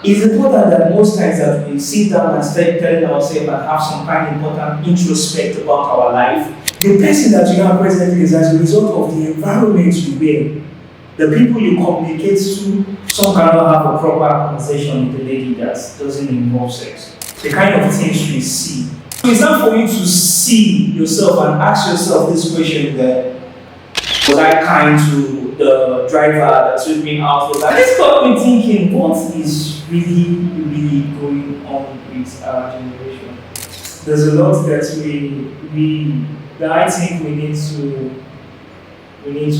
It's important that most times that we sit down and start telling ourselves and have some kind of important introspect about our life. The person that you are presently is as a result of the environment you were. The people you communicate to, some cannot have a proper conversation with a lady that doesn't involve sex. The kind of things you see. So it's not for you to see yourself and ask yourself this question that was I kind to the driver that took me out? And this got me thinking, what is really going on with our generation? There's a lot that I think we need to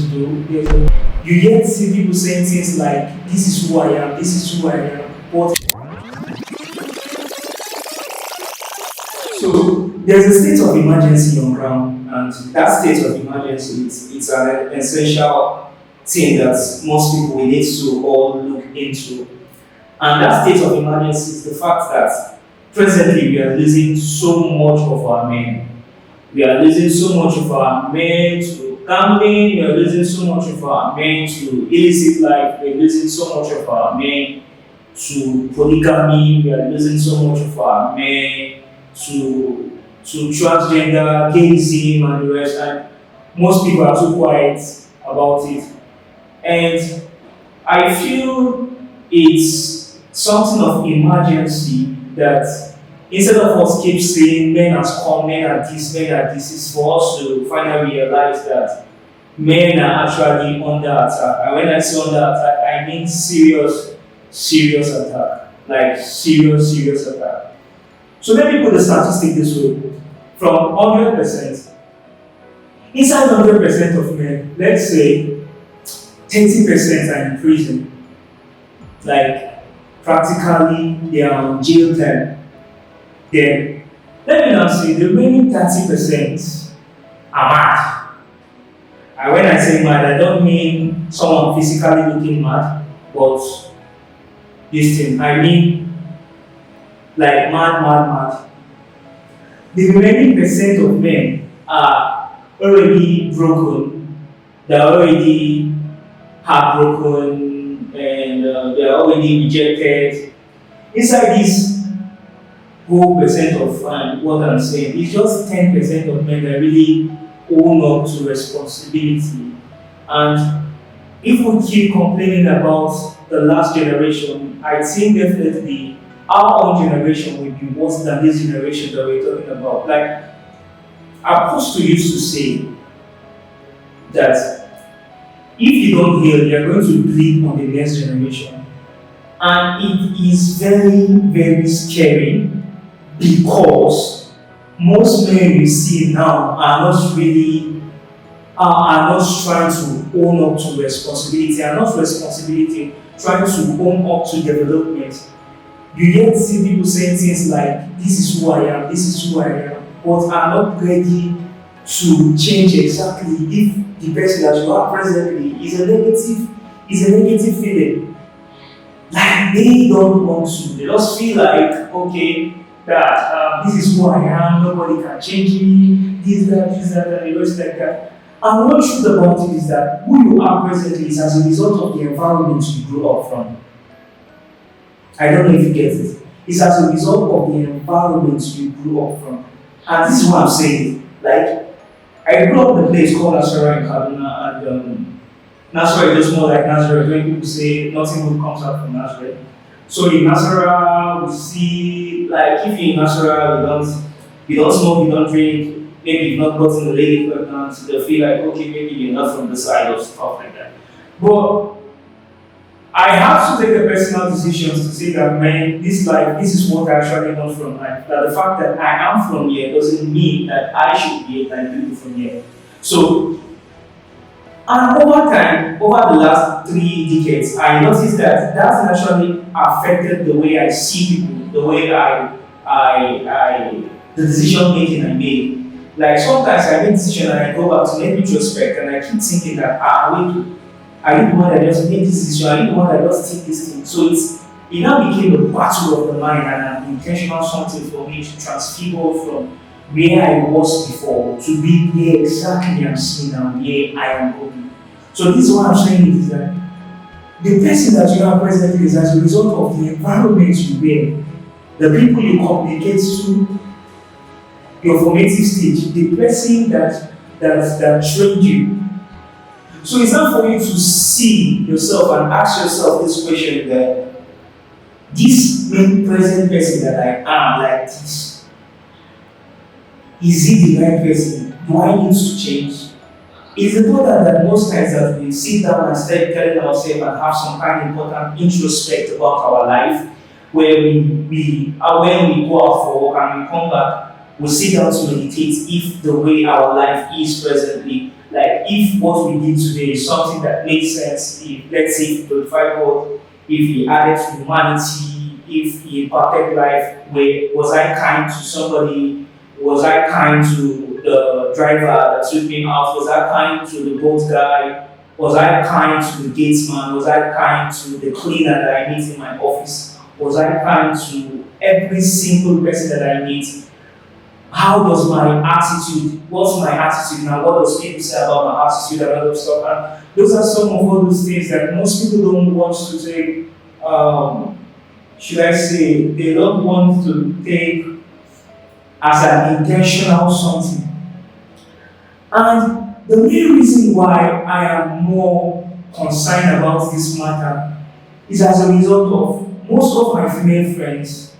do. You yet see people saying things like, this is who I am, this is who I am. But so there's a state of emergency on ground, and that state of emergency it's an essential thing that most people will need to all look into. And that state of emergency is the fact that presently we are losing so much of our men. We are losing so much of our men to gambling, we are losing so much of our men to illicit life, we are losing so much of our men to polygamy, we are losing so much of our men to transgender, gayism and the rest, and most people are too quiet about it. And I feel it's something of emergency that instead of us keep saying men are scum, men are this, is for us to finally realize that men are actually under attack. And when I say under attack, I mean serious attack. Like serious attack. So let me put the statistic this way. From 100%, inside 100% of men, let's say 30% are in prison. Like practically they are on jail time. Then let me now say the remaining 30% are mad. And when I say mad, I don't mean someone physically looking mad, but this thing, I mean like mad. The remaining percent of men are already broken, they're already heartbroken, and they're already rejected. Inside this whole percent of what I'm saying, it's just 10% of men that really own up to responsibility. And if we keep complaining about the last generation, I think definitely our own generation will be worse than this generation that we're talking about. Like, Apostle used to say that if you don't heal, you're going to bleed on the next generation. And it is very scary because most men you see now are not trying to own up to responsibility, are not responsibility, trying to own up to development. You yet see people saying things like, this is who I am, but are not ready to change exactly if the person that you are presently is a negative feeling. Like they don't want to. They just feel like, okay, that this is who I am, nobody can change me, this, that, and the rest like that. And one truth about it is that who you are presently is as a result of the environment you grew up from. I don't know if you get it. It's as a result of the environment you grew up from. And this is what I'm saying. Like, I grew up in a place called Nasara in Kaduna, and Nasara is just more like Nazareth. When people say nothing good comes out from Nazareth. So in Nasara, we see, like, if you're in Nasara, you don't smoke, you don't drink, maybe you've not gotten a lady pregnant, they'll feel like, okay, maybe you're not from the side or stuff like that. But I have to take the personal decisions to say that, man, this life, this is what I actually want from life. That the fact that I am from here doesn't mean that I should be like people from here. So, and over time, over the last 3 decades, I noticed that that's actually affected the way I see people, the way the decision making I made. Like sometimes I make decisions and I go back to make retrospect and I keep thinking that, wait, are you the one that just made this decision? Are you the one that just take this thing? So it now became a battle of the mind and an intentional something for me to transfigure from where I was before to be where exactly I'm seeing now, where I am going. So this is what I'm saying is that The person that you are presently is as a result of the environment you were, the people you communicate to, your formative stage, the person that trained you. So it's not for you to see yourself and ask yourself this question that this main present person that I am like this, is he the right person? Do I need to change? It's important that most times that we sit down and start telling ourselves and have some kind of important introspect about our life, where when we go out for work and we come back, we sit down to meditate if the way our life is presently, like if what we did today is something that makes sense, if let's say if glorified God, if he added humanity, if he impacted life, was I kind to somebody? Was I kind to the driver that took me out? Was I kind to the boat guy? Was I kind to the gatesman? Was I kind to the cleaner that I meet in my office? Was I kind to every single person that I meet? How does my attitude, what's my attitude now? What does people say about my attitude and other stuff? And those are some of all those things that most people don't want to take, should I say, they don't want to take as an intentional something. And the main reason why I am more concerned about this matter is as a result of most of my female friends,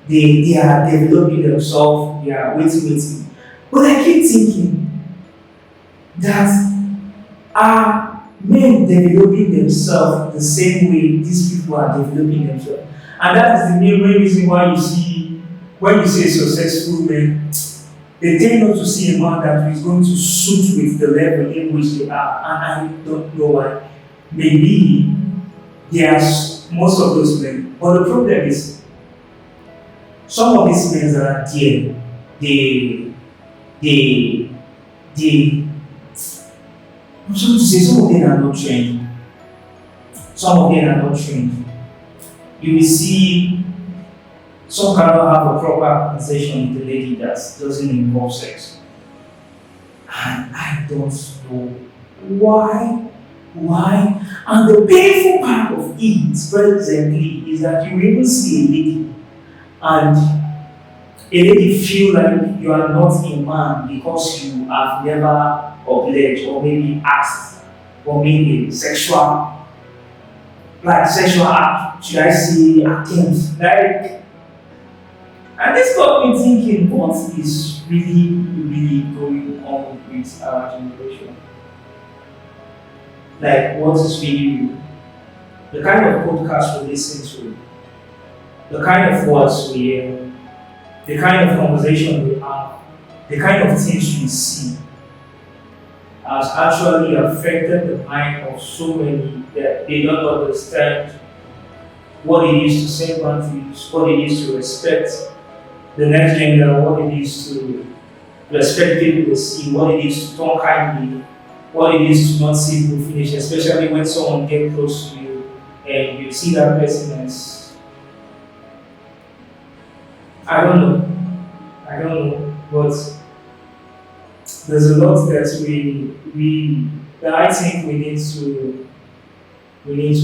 they are developing themselves, they are waiting. But I keep thinking that are men developing themselves the same way these people are developing themselves? And that is the main reason why you see, when you say successful men, they tend not to see a man that is going to suit with the level in which they are. And I don't know why. Maybe there's most of those men. But the problem is, some of these men that are there, I'm trying to say some of them are not trained. Some of them are not trained. You will see some cannot have a proper conversation with the lady that doesn't involve sex. And I don't know why. And the painful part of it presently is that you even see a lady and a lady feel like you are not a man because you have never obliged or maybe asked or maybe sexual act, should I say, attempt. And this got me thinking, what is really going on with our generation? Like, what is really real? The kind of podcast we listen to, the kind of words we hear, the kind of conversation we have, the kind of things we see has actually affected the mind of so many that they don't understand what it is to set boundaries, what it is to respect the next gender, what it is to respect people they see, what it is to talk kindly, what it is to not see people finish, especially when someone gets close to you and you see that person as, I don't know, but there's a lot that I think we need to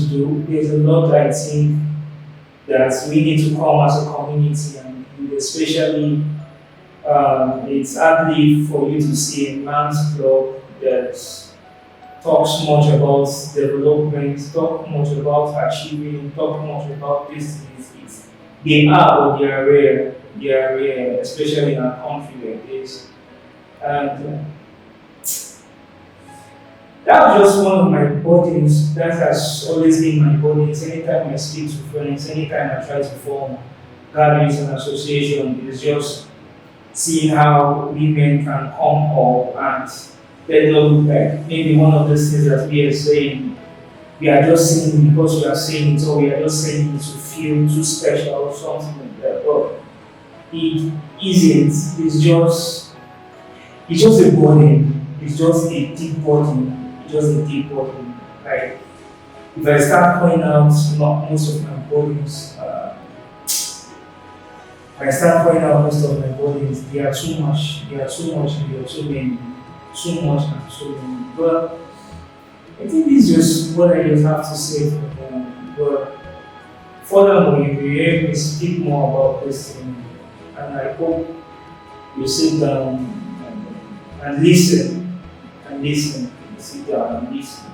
do. There's a lot I think that we need to come as a community, and especially it's hardly for you to see a man's club that talks much about development, talk much about achieving, talk much about these things. They are, but they are rare. They are rare, especially in a country like this. And that was just one of my burdens. That has always been my burdens. Anytime I speak to friends, anytime I try to form gatherings and association, it's just seeing how women can come up and let them look like maybe one of those things that we are saying. We are just saying it because we are saying it, or we are just saying it to feel too special or something like that. But it isn't. It's just a burden. It's just a deep burden. It's just a deep burden. Like, if I start pointing out most of my burdens, they are too much, and they are too many. Too much and too many. But I think this is just what I just have to say for them. But furthermore, you will hear me speak more about this thing, and I hope you sit down and listen, sit down and listen.